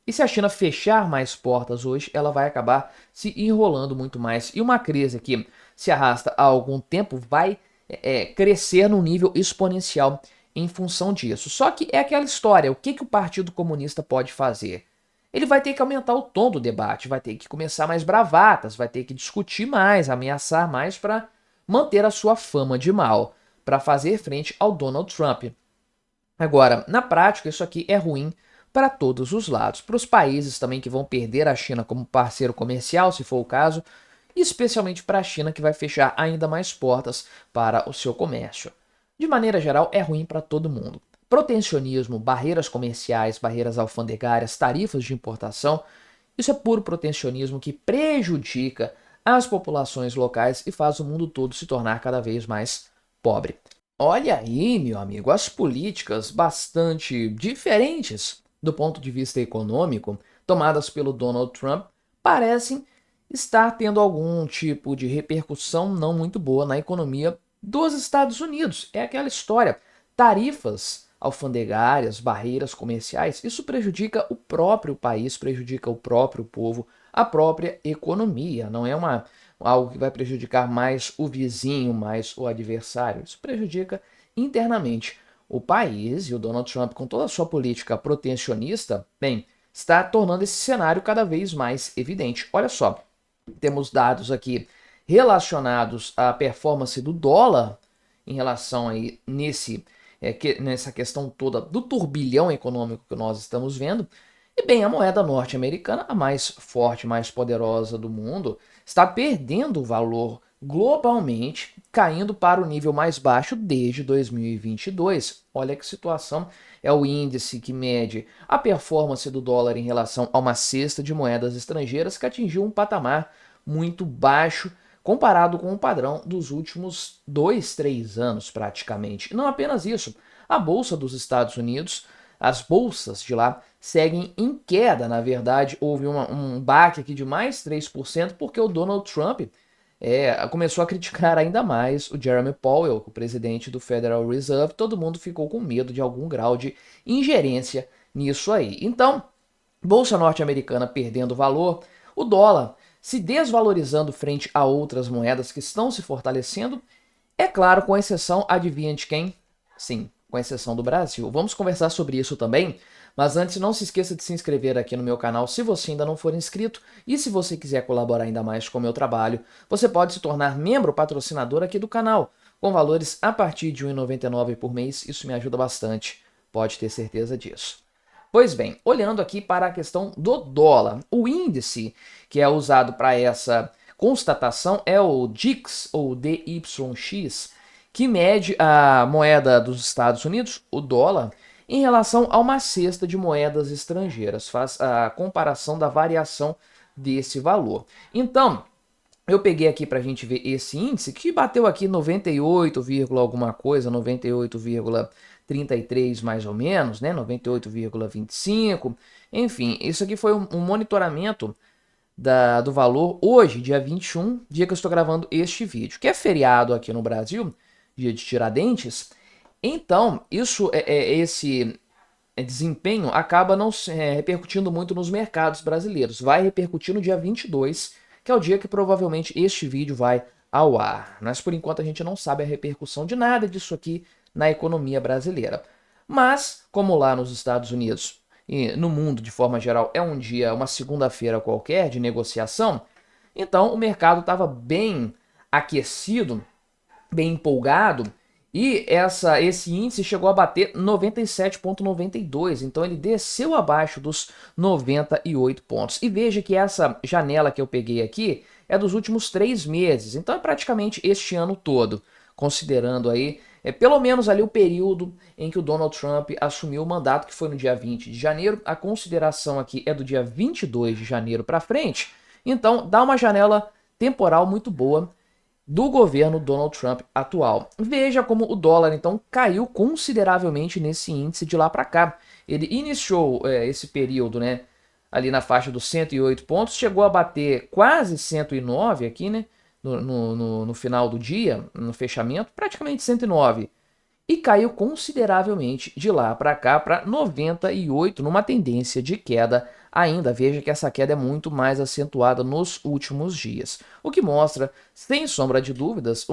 A: E se a China fechar mais portas hoje, ela vai acabar se enrolando muito mais. E uma crise que se arrasta há algum tempo vai crescer num nível exponencial em função disso. Só que é aquela história, o que o Partido Comunista pode fazer? Ele vai ter que aumentar o tom do debate, vai ter que começar mais bravatas, vai ter que discutir mais, ameaçar mais para manter a sua fama de mal, para fazer frente ao Donald Trump. Agora, na prática, isso aqui é ruim para todos os lados. Para os países também que vão perder a China como parceiro comercial, se for o caso, e especialmente para a China, que vai fechar ainda mais portas para o seu comércio. De maneira geral, é ruim para todo mundo. Protecionismo, barreiras comerciais, barreiras alfandegárias, tarifas de importação, isso é puro protecionismo que prejudica as populações locais e faz o mundo todo se tornar cada vez mais pobre. Olha aí, meu amigo, as políticas bastante diferentes do ponto de vista econômico tomadas pelo Donald Trump parecem estar tendo algum tipo de repercussão não muito boa na economia dos Estados Unidos. É aquela história, tarifas alfandegárias, barreiras comerciais, isso prejudica o próprio país, prejudica o próprio povo, a própria economia. Não é algo que vai prejudicar mais o vizinho, mais o adversário. Isso prejudica internamente o país, e o Donald Trump, com toda a sua política protecionista, bem, está tornando esse cenário cada vez mais evidente. Olha só, temos dados aqui relacionados à performance do dólar em relação aí nessa questão toda do turbilhão econômico que nós estamos vendo. E bem, a moeda norte-americana, a mais forte, mais poderosa do mundo, está perdendo valor globalmente, caindo para o nível mais baixo desde 2022. Olha que situação, é o índice que mede a performance do dólar em relação a uma cesta de moedas estrangeiras que atingiu um patamar muito baixo comparado com o padrão dos últimos 2, 3 anos praticamente. Não apenas isso, a Bolsa dos Estados Unidos, as bolsas de lá seguem em queda. Na verdade, houve um baque aqui de mais 3% porque o Donald Trump começou a criticar ainda mais o Jeremy Powell, o presidente do Federal Reserve. Todo mundo ficou com medo de algum grau de ingerência nisso aí. Então, bolsa norte-americana perdendo valor, o dólar se desvalorizando frente a outras moedas que estão se fortalecendo, é claro, com exceção, adivinha de quem? Sim, com exceção do Brasil. Vamos conversar sobre isso também, mas antes não se esqueça de se inscrever aqui no meu canal se você ainda não for inscrito, e se você quiser colaborar ainda mais com o meu trabalho, você pode se tornar membro patrocinador aqui do canal, com valores a partir de R$ 1,99 por mês. Isso me ajuda bastante, pode ter certeza disso. Pois bem, olhando aqui para a questão do dólar, o índice que é usado para essa constatação é o DIX, ou DYX, que mede a moeda dos Estados Unidos, o dólar, em relação a uma cesta de moedas estrangeiras. Faz a comparação da variação desse valor. Então, eu peguei aqui para a gente ver esse índice, que bateu aqui 98, alguma coisa, 98,33 mais ou menos, né? 98,25. Enfim, isso aqui foi um monitoramento do valor hoje, dia 21, dia que eu estou gravando este vídeo, que é feriado aqui no Brasil, dia de Tiradentes. Então, esse desempenho acaba não repercutindo muito nos mercados brasileiros. Vai repercutir no dia 22, que é o dia que provavelmente este vídeo vai ao ar. Mas por enquanto a gente não sabe a repercussão de nada disso aqui na economia brasileira. Mas, como lá nos Estados Unidos e no mundo de forma geral é um dia, uma segunda-feira qualquer de negociação, então o mercado estava bem aquecido, bem empolgado, e esse índice chegou a bater 97,92, então ele desceu abaixo dos 98 pontos. E veja que essa janela que eu peguei aqui é dos últimos 3 meses, então é praticamente este ano todo, considerando aí pelo menos ali o período em que o Donald Trump assumiu o mandato, que foi no dia 20 de janeiro. A consideração aqui é do dia 22 de janeiro para frente, então dá uma janela temporal muito boa do governo Donald Trump atual. Veja como o dólar, então, caiu consideravelmente nesse índice de lá para cá. Ele iniciou esse período, né, ali na faixa dos 108 pontos, chegou a bater quase 109 aqui, né, no final do dia, no fechamento, praticamente 109. E caiu consideravelmente de lá para cá para 98, numa tendência de queda ainda. Veja que essa queda é muito mais acentuada nos últimos dias, o que mostra, sem sombra de dúvidas,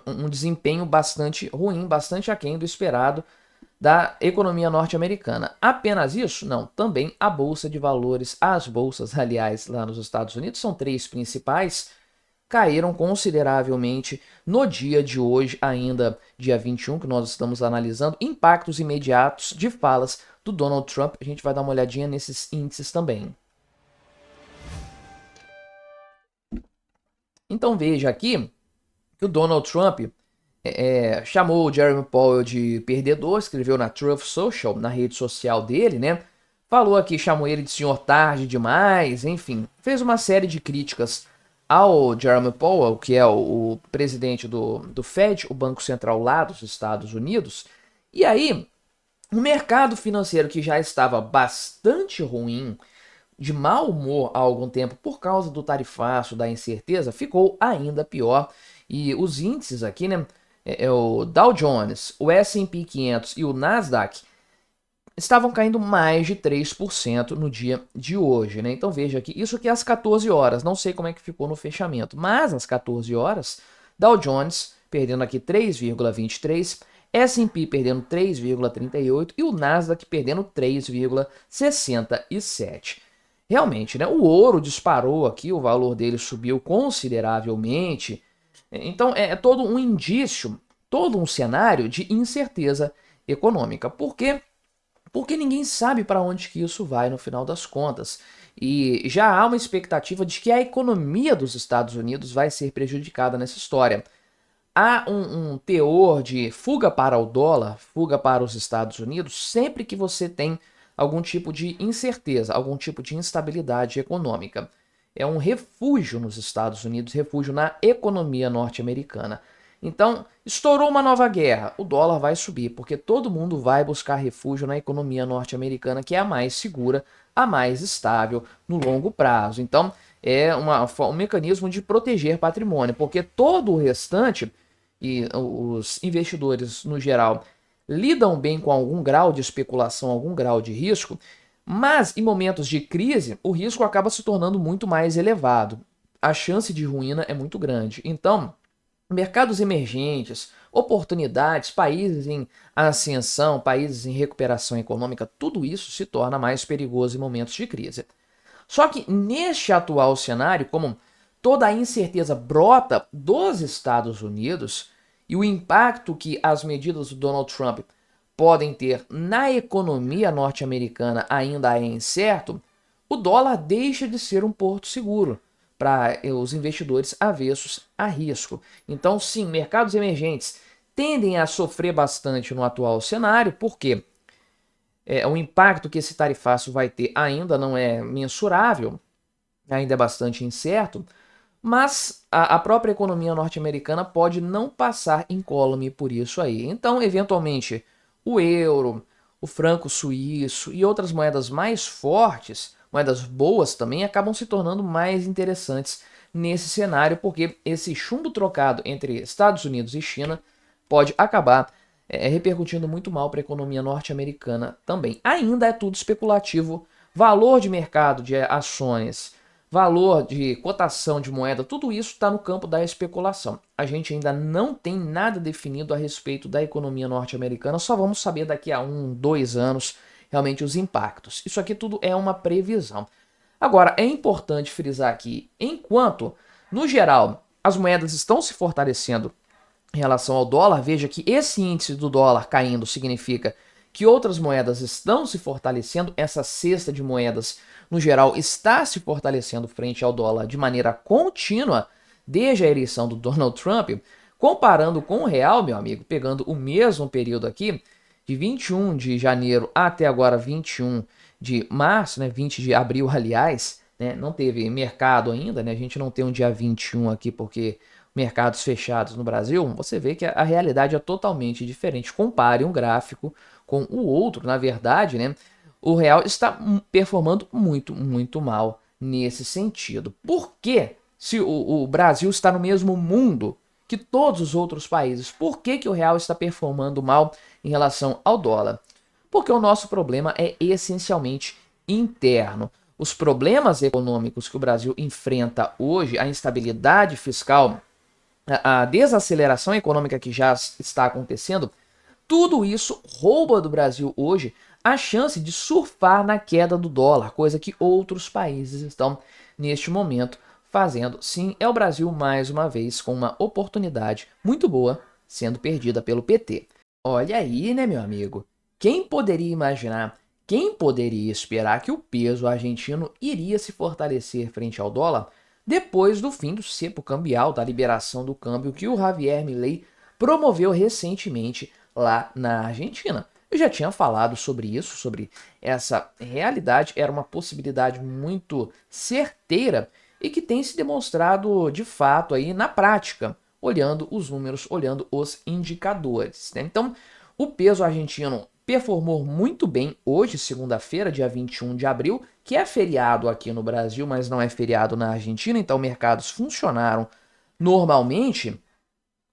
A: um desempenho bastante ruim, bastante aquém do esperado da economia norte-americana. Apenas isso? Não, também a Bolsa de Valores, as bolsas, aliás, lá nos Estados Unidos, são 3 principais, caíram consideravelmente no dia de hoje, ainda dia 21, que nós estamos analisando, impactos imediatos de falas do Donald Trump. A gente vai dar uma olhadinha nesses índices também. Então veja aqui que o Donald Trump chamou o Jeremy Powell de perdedor, escreveu na Truth Social, na rede social dele, né? Falou aqui, chamou ele de senhor tarde demais, enfim, fez uma série de críticas ao Jeremy Powell, que é o presidente do Fed, o Banco Central lá dos Estados Unidos. E aí, o mercado financeiro, que já estava bastante ruim, de mau humor há algum tempo por causa do tarifaço, da incerteza, ficou ainda pior. E os índices aqui, né, o Dow Jones, o S&P 500 e o Nasdaq estavam caindo mais de 3% no dia de hoje, né? Então veja aqui, isso aqui às 14 horas, não sei como é que ficou no fechamento, mas às 14 horas, Dow Jones perdendo aqui 3,23%, S&P perdendo 3,38% e o Nasdaq perdendo 3,67%. Realmente, né? O ouro disparou aqui, o valor dele subiu consideravelmente. Então é todo um indício, todo um cenário de incerteza econômica. Por quê? Porque ninguém sabe para onde que isso vai no final das contas. E já há uma expectativa de que a economia dos Estados Unidos vai ser prejudicada nessa história. Há um teor de fuga para o dólar, fuga para os Estados Unidos, sempre que você tem algum tipo de incerteza, algum tipo de instabilidade econômica. É um refúgio nos Estados Unidos, refúgio na economia norte-americana. Então, estourou uma nova guerra, o dólar vai subir, porque todo mundo vai buscar refúgio na economia norte-americana, que é a mais segura, a mais estável no longo prazo. Então, é um mecanismo de proteger patrimônio, porque todo o restante, e os investidores no geral, lidam bem com algum grau de especulação, algum grau de risco, mas em momentos de crise, o risco acaba se tornando muito mais elevado. A chance de ruína é muito grande. Então, mercados emergentes, oportunidades, países em ascensão, países em recuperação econômica, tudo isso se torna mais perigoso em momentos de crise. Só que neste atual cenário, como toda a incerteza brota dos Estados Unidos e o impacto que as medidas do Donald Trump podem ter na economia norte-americana ainda é incerto, o dólar deixa de ser um porto seguro para os investidores avessos a risco. Então, sim, mercados emergentes tendem a sofrer bastante no atual cenário, porque o impacto que esse tarifaço vai ter ainda não é mensurável, ainda é bastante incerto, mas a própria economia norte-americana pode não passar incólume por isso aí. Então, eventualmente, o euro, o franco suíço e outras moedas mais fortes, moedas boas também, acabam se tornando mais interessantes nesse cenário, porque esse chumbo trocado entre Estados Unidos e China pode acabar repercutindo muito mal para a economia norte-americana também. Ainda é tudo especulativo, valor de mercado de ações, valor de cotação de moeda, tudo isso está no campo da especulação. A gente ainda não tem nada definido a respeito da economia norte-americana, só vamos saber daqui a 2 anos realmente os impactos. Isso aqui tudo é uma previsão. Agora, é importante frisar aqui, enquanto, no geral, as moedas estão se fortalecendo em relação ao dólar, veja que esse índice do dólar caindo significa que outras moedas estão se fortalecendo, essa cesta de moedas, no geral, está se fortalecendo frente ao dólar de maneira contínua desde a eleição do Donald Trump, comparando com o real, meu amigo, pegando o mesmo período aqui, de 21 de janeiro até agora 21 de março, né, 20 de abril, aliás, né, não teve mercado ainda, né, a gente não tem um dia 21 aqui porque mercados fechados no Brasil, você vê que a realidade é totalmente diferente. Compare um gráfico com o outro, na verdade, né? O real está performando muito, muito mal nesse sentido. Por que, se o Brasil está no mesmo mundo que todos os outros países, por que, que o real está performando mal em relação ao dólar? Porque o nosso problema é essencialmente interno. Os problemas econômicos que o Brasil enfrenta hoje, a instabilidade fiscal, a desaceleração econômica que já está acontecendo, tudo isso rouba do Brasil hoje a chance de surfar na queda do dólar, coisa que outros países estão neste momento fazendo. Sim, é o Brasil mais uma vez com uma oportunidade muito boa sendo perdida pelo PT. Olha aí, né, meu amigo? Quem poderia imaginar, quem poderia esperar que o peso argentino iria se fortalecer frente ao dólar depois do fim do cepo cambial, da liberação do câmbio que o Javier Milei promoveu recentemente lá na Argentina? Eu já tinha falado sobre isso, sobre essa realidade, era uma possibilidade muito certeira e que tem se demonstrado de fato aí na prática, olhando os números, olhando os indicadores, né? Então, o peso argentino performou muito bem hoje, segunda-feira, dia 21 de abril, que é feriado aqui no Brasil, mas não é feriado na Argentina, então mercados funcionaram normalmente.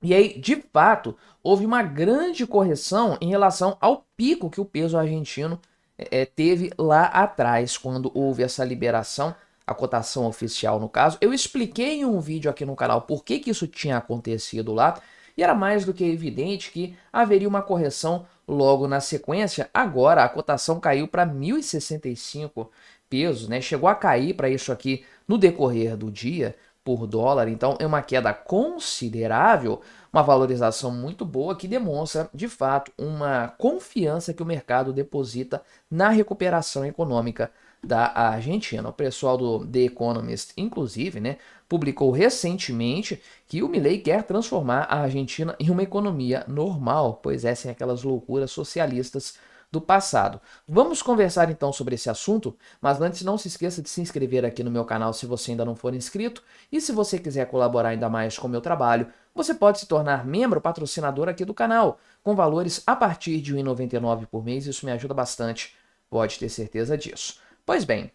A: E aí, de fato, houve uma grande correção em relação ao pico que o peso argentino teve lá atrás, quando houve essa liberação, a cotação oficial no caso. Eu expliquei em um vídeo aqui no canal por que que isso tinha acontecido lá, e era mais do que evidente que haveria uma correção logo na sequência. Agora a cotação caiu para 1.065 pesos, né? Chegou a cair para isso aqui no decorrer do dia por dólar, então é uma queda considerável, uma valorização muito boa que demonstra, de fato, uma confiança que o mercado deposita na recuperação econômica da Argentina. O pessoal do The Economist, inclusive, né, publicou recentemente que o Milei quer transformar a Argentina em uma economia normal, pois sem aquelas loucuras socialistas do passado. Vamos conversar então sobre esse assunto, mas antes não se esqueça de se inscrever aqui no meu canal se você ainda não for inscrito, e se você quiser colaborar ainda mais com o meu trabalho, você pode se tornar membro patrocinador aqui do canal, com valores a partir de R$ 1,99 por mês, isso me ajuda bastante, pode ter certeza disso. Pois bem,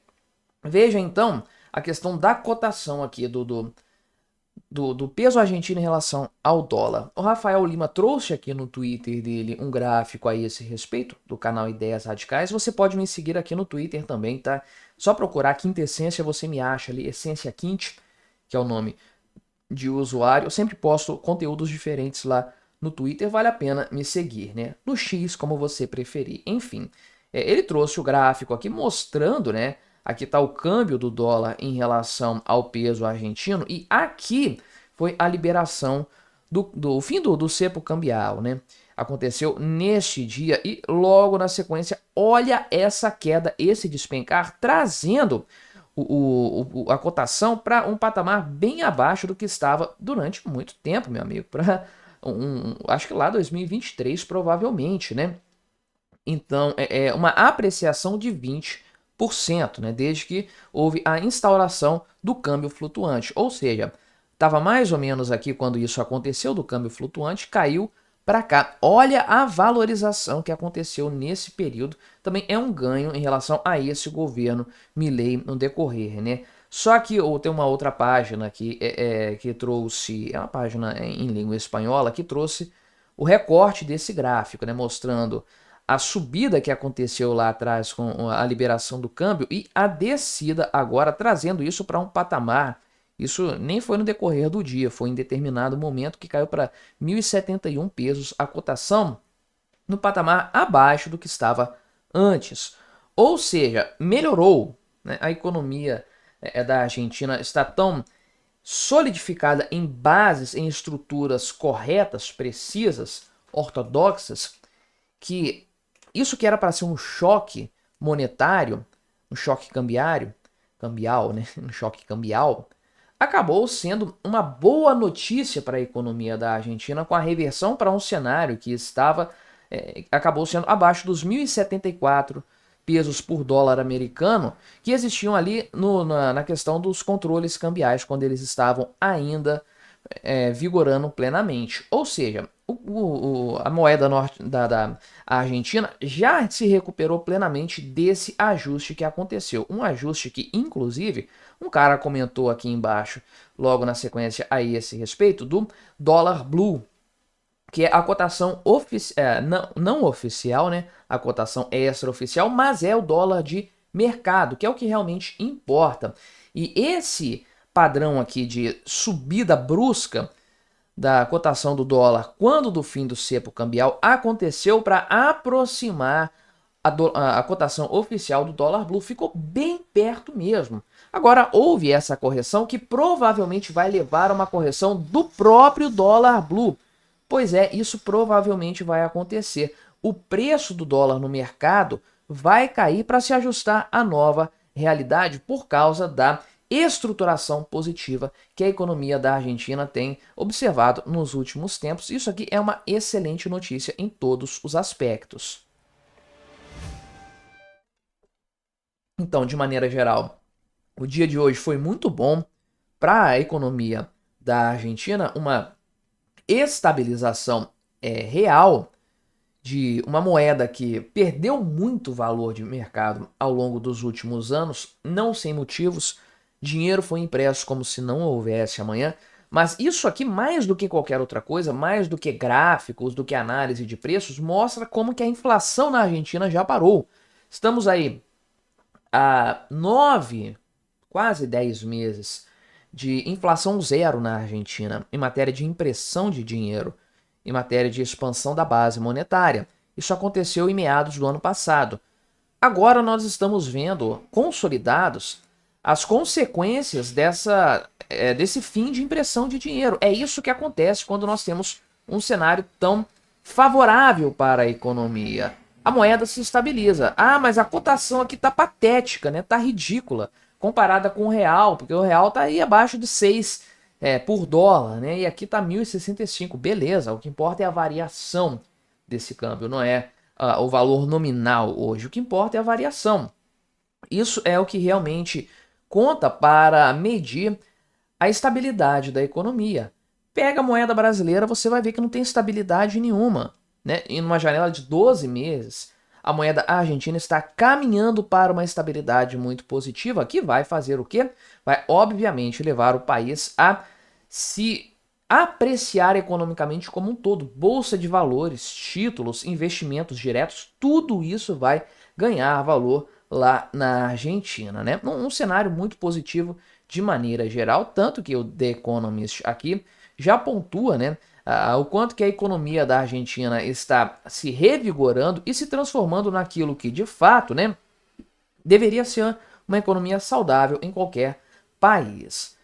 A: veja então a questão da cotação aqui do peso argentino em relação ao dólar. O Rafael Lima trouxe aqui no Twitter dele um gráfico a esse respeito, do canal Ideias Radicais. Você pode me seguir aqui no Twitter também, tá? Só procurar Quintessência, você me acha ali, Essência Quinte, que é o nome de usuário. Eu sempre posto conteúdos diferentes lá no Twitter, vale a pena me seguir, né? No X, como você preferir. Enfim, ele trouxe o gráfico aqui mostrando, né? Aqui está o câmbio do dólar em relação ao peso argentino e aqui foi a liberação do fim do cepo cambial, né? Aconteceu neste dia e logo na sequência, olha essa queda, esse despencar, trazendo a cotação para um patamar bem abaixo do que estava durante muito tempo, meu amigo. Para acho que lá 2023, provavelmente, né? Então, é uma apreciação de 20%, né? Desde que houve a instauração do câmbio flutuante. Ou seja, estava mais ou menos aqui quando isso aconteceu do câmbio flutuante, caiu para cá. Olha a valorização que aconteceu nesse período. Também é um ganho em relação a esse governo Milei no decorrer, né? Só que tem uma outra página aqui que trouxe, é uma página em língua espanhola, que trouxe o recorte desse gráfico, né? Mostrando a subida que aconteceu lá atrás com a liberação do câmbio e a descida agora, trazendo isso para um patamar. Isso nem foi no decorrer do dia, foi em determinado momento que caiu para 1.071 pesos a cotação, no patamar abaixo do que estava antes. Ou seja, melhorou, né? A economia da Argentina está tão solidificada em bases, em estruturas corretas, precisas, ortodoxas, que isso que era para ser um choque monetário, um choque cambial, né? Um choque cambial, acabou sendo uma boa notícia para a economia da Argentina, com a reversão para um cenário que acabou sendo abaixo dos 1.074 pesos por dólar americano, que existiam ali na questão dos controles cambiais, quando eles estavam ainda vigorando plenamente. Ou seja, a moeda da Argentina já se recuperou plenamente desse ajuste que aconteceu. Um ajuste que, inclusive, um cara comentou aqui embaixo, logo na sequência a esse respeito, do dólar blue, que é a cotação não oficial, né? A cotação extraoficial, mas é o dólar de mercado, que é o que realmente importa. E esse padrão aqui de subida brusca da cotação do dólar quando do fim do cepo cambial aconteceu para aproximar a cotação oficial do dólar blue, ficou bem perto mesmo. Agora houve essa correção que provavelmente vai levar a uma correção do próprio dólar blue. Pois é, isso provavelmente vai acontecer. O preço do dólar no mercado vai cair para se ajustar à nova realidade por causa da estruturação positiva que a economia da Argentina tem observado nos últimos tempos. Isso aqui é uma excelente notícia em todos os aspectos. Então, de maneira geral, o dia de hoje foi muito bom para a economia da Argentina, uma estabilização real de uma moeda que perdeu muito valor de mercado ao longo dos últimos anos, não sem motivos. Dinheiro foi impresso como se não houvesse amanhã, mas isso aqui, mais do que qualquer outra coisa, mais do que gráficos, do que análise de preços, mostra como que a inflação na Argentina já parou. Estamos aí há 9, quase 10 meses de inflação zero na Argentina, em matéria de impressão de dinheiro, em matéria de expansão da base monetária. Isso aconteceu em meados do ano passado. Agora nós estamos vendo consolidados as consequências desse fim de impressão de dinheiro. É isso que acontece quando nós temos um cenário tão favorável para a economia. A moeda se estabiliza. Ah, mas a cotação aqui tá patética, né? Tá ridícula comparada com o real, porque o real tá aí abaixo de 6 por dólar, né? E aqui tá 1.065. Beleza, o que importa é a variação desse câmbio, não é o valor nominal hoje. O que importa é a variação. Isso é o que realmente conta para medir a estabilidade da economia. Pega a moeda brasileira, você vai ver que não tem estabilidade nenhuma, né? Em uma janela de 12 meses, a moeda argentina está caminhando para uma estabilidade muito positiva, que vai fazer o quê? Vai, obviamente, levar o país a se apreciar economicamente como um todo. Bolsa de valores, títulos, investimentos diretos, tudo isso vai ganhar valor lá na Argentina, né? Um cenário muito positivo de maneira geral, tanto que o The Economist aqui já pontua, né, o quanto que a economia da Argentina está se revigorando e se transformando naquilo que, de fato, né, deveria ser uma economia saudável em qualquer país.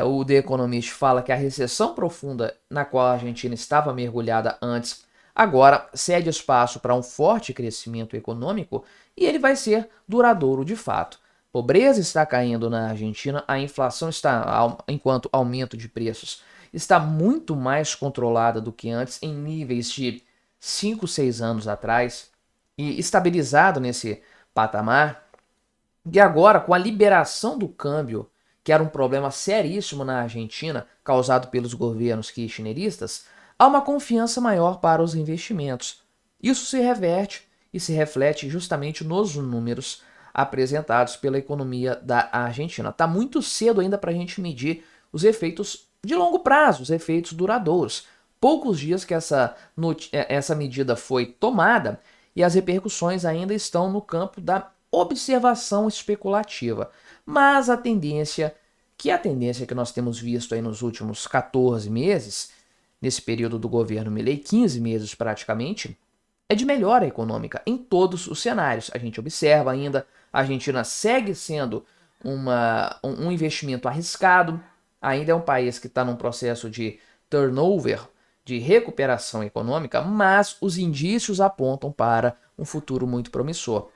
A: O The Economist fala que a recessão profunda na qual a Argentina estava mergulhada antes agora cede espaço para um forte crescimento econômico e ele vai ser duradouro de fato. Pobreza está caindo na Argentina, a inflação está, enquanto aumento de preços, está muito mais controlada do que antes, em níveis de 5, 6 anos atrás, e estabilizado nesse patamar. E agora, com a liberação do câmbio, que era um problema seríssimo na Argentina, causado pelos governos kirchneristas, há uma confiança maior para os investimentos. Isso se reverte e se reflete justamente nos números apresentados pela economia da Argentina. Está muito cedo ainda para a gente medir os efeitos de longo prazo, os efeitos duradouros. Poucos dias que essa medida foi tomada e as repercussões ainda estão no campo da observação especulativa. Mas a tendência que nós temos visto aí nos últimos 14 meses, nesse período do governo Milei, 15 meses praticamente, é de melhora econômica em todos os cenários. A gente observa ainda, a Argentina segue sendo um investimento arriscado, ainda é um país que está num processo de turnover, de recuperação econômica, mas os indícios apontam para um futuro muito promissor.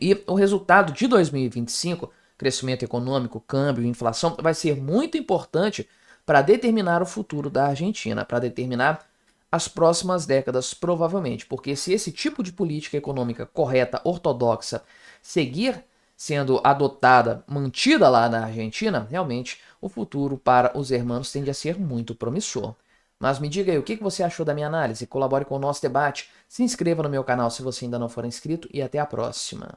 A: E o resultado de 2025, crescimento econômico, câmbio, inflação, vai ser muito importante para determinar o futuro da Argentina, para determinar as próximas décadas, provavelmente. Porque se esse tipo de política econômica correta, ortodoxa, seguir sendo adotada, mantida lá na Argentina, realmente o futuro para os hermanos tende a ser muito promissor. Mas me diga aí, o que você achou da minha análise? Colabore com o nosso debate, se inscreva no meu canal se você ainda não for inscrito e até a próxima.